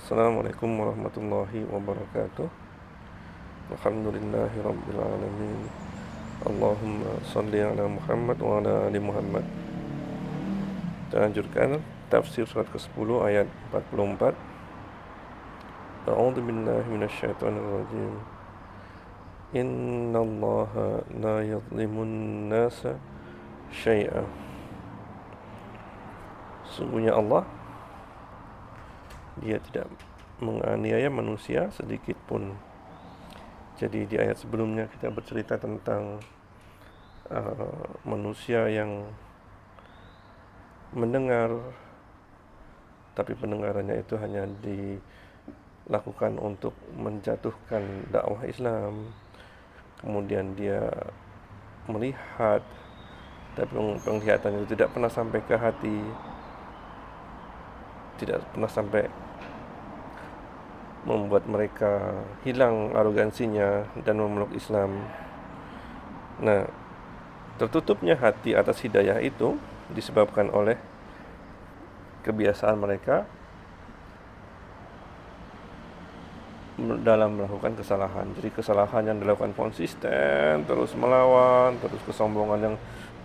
Assalamualaikum warahmatullahi wabarakatuh. Alhamdulillahi rabbil alamin. Allahumma salli ala Muhammad wa ala ali Muhammad. Kita lanjutkan tafsir surat ke-10 ayat 44. A'udzu billahi minasyaitonir rajim. Innallaha la yadhlimun nasa syai'a. Sungguhnya Allah, Dia tidak menganiaya manusia sedikit pun. Jadi di ayat sebelumnya kita bercerita tentang manusia yang mendengar, tapi pendengarannya itu hanya dilakukan untuk menjatuhkan dakwah Islam. Kemudian dia melihat, tapi penglihatannya itu tidak pernah sampai ke hati, tidak pernah sampai membuat mereka hilang arogansinya dan memeluk Islam. Nah, tertutupnya hati atas hidayah itu disebabkan oleh kebiasaan mereka dalam melakukan kesalahan. Jadi kesalahan yang dilakukan konsisten, terus melawan, terus kesombongan yang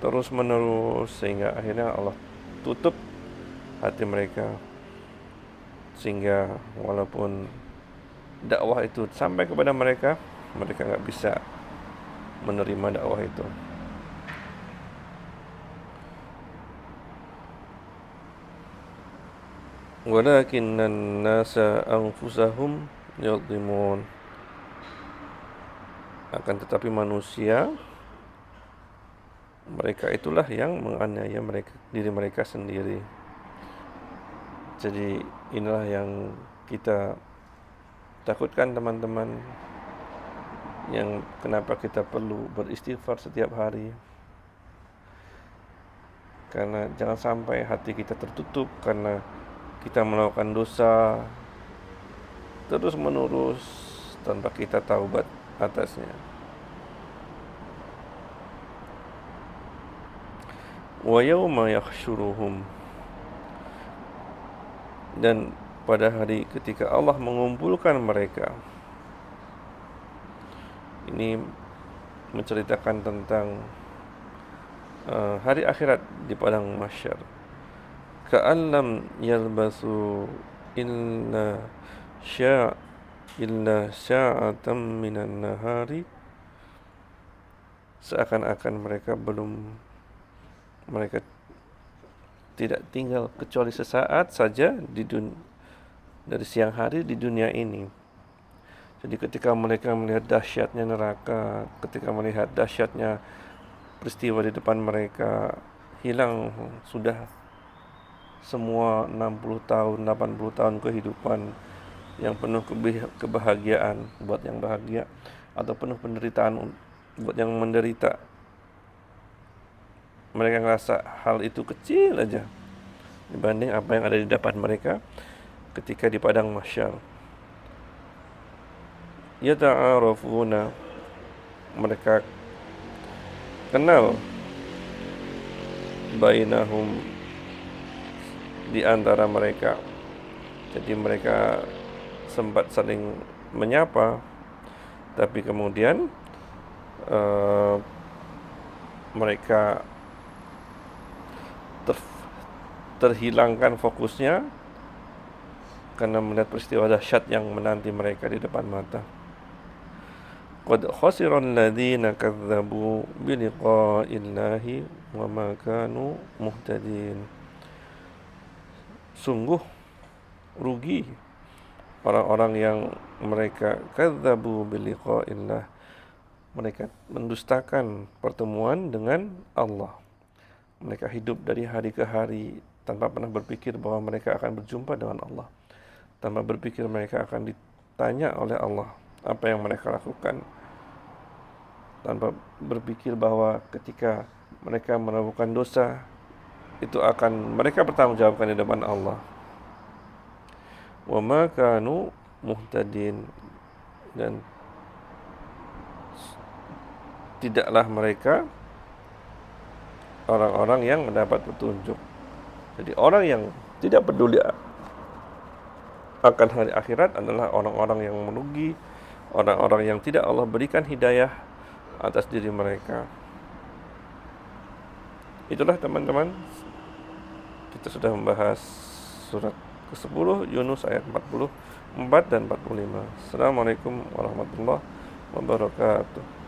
terus menerus, sehingga akhirnya Allah tutup hati mereka, sehingga walaupun dakwah itu sampai kepada mereka, mereka nggak bisa menerima dakwah itu. Walakinnan nasa anfusahum yadhlimun. Akan tetapi manusia, mereka itulah yang menganiaya diri mereka sendiri. Jadi inilah yang kita takutkan, teman-teman, yang kenapa kita perlu beristighfar setiap hari. Karena jangan sampai hati kita tertutup karena kita melakukan dosa terus menerus tanpa kita taubat atasnya. Wa yauma yakhshuruhum, dan pada hari ketika Allah mengumpulkan mereka. Ini menceritakan tentang hari akhirat di padang mahsyar. Ka'allam yalbasu illa sya'atan minan nahari. Seakan-akan mereka tidak tinggal kecuali sesaat saja dari siang hari di dunia ini. Jadi ketika mereka melihat dahsyatnya neraka, ketika melihat dahsyatnya peristiwa di depan mereka, hilang sudah semua 60 tahun, 80 tahun kehidupan yang penuh kebahagiaan buat yang bahagia, atau penuh penderitaan buat yang menderita. Mereka ngerasa hal itu kecil aja dibanding apa yang ada di depan mereka ketika di padang mahsyar. Yata'arafuna, mereka kenal bainahum, di antara mereka. Jadi mereka sempat saling menyapa, tapi kemudian mereka terhilangkan fokusnya karena melihat peristiwa dahsyat yang menanti mereka di depan mata. Qad khasira alladziina kadzdzabu bi liqa'illahi wa ma kanu muhtadin. Sungguh rugi orang-orang yang mereka kadzdzabu bi liqa'illah, mereka mendustakan pertemuan dengan Allah. Mereka hidup dari hari ke hari tanpa pernah berpikir bahwa mereka akan berjumpa dengan Allah, tanpa berpikir mereka akan ditanya oleh Allah apa yang mereka lakukan, tanpa berpikir bahwa ketika mereka melakukan dosa itu akan mereka bertanggungjawabkan di depan Allah. Wa ma kanu muhtadin, dan tidaklah mereka orang-orang yang mendapat petunjuk. Jadi orang yang tidak peduli akan hari akhirat adalah orang-orang yang merugi, orang-orang yang tidak Allah berikan hidayah atas diri mereka. Itulah teman-teman, kita sudah membahas surat ke-10 Yunus ayat 44 dan 45. Assalamualaikum warahmatullahi wabarakatuh.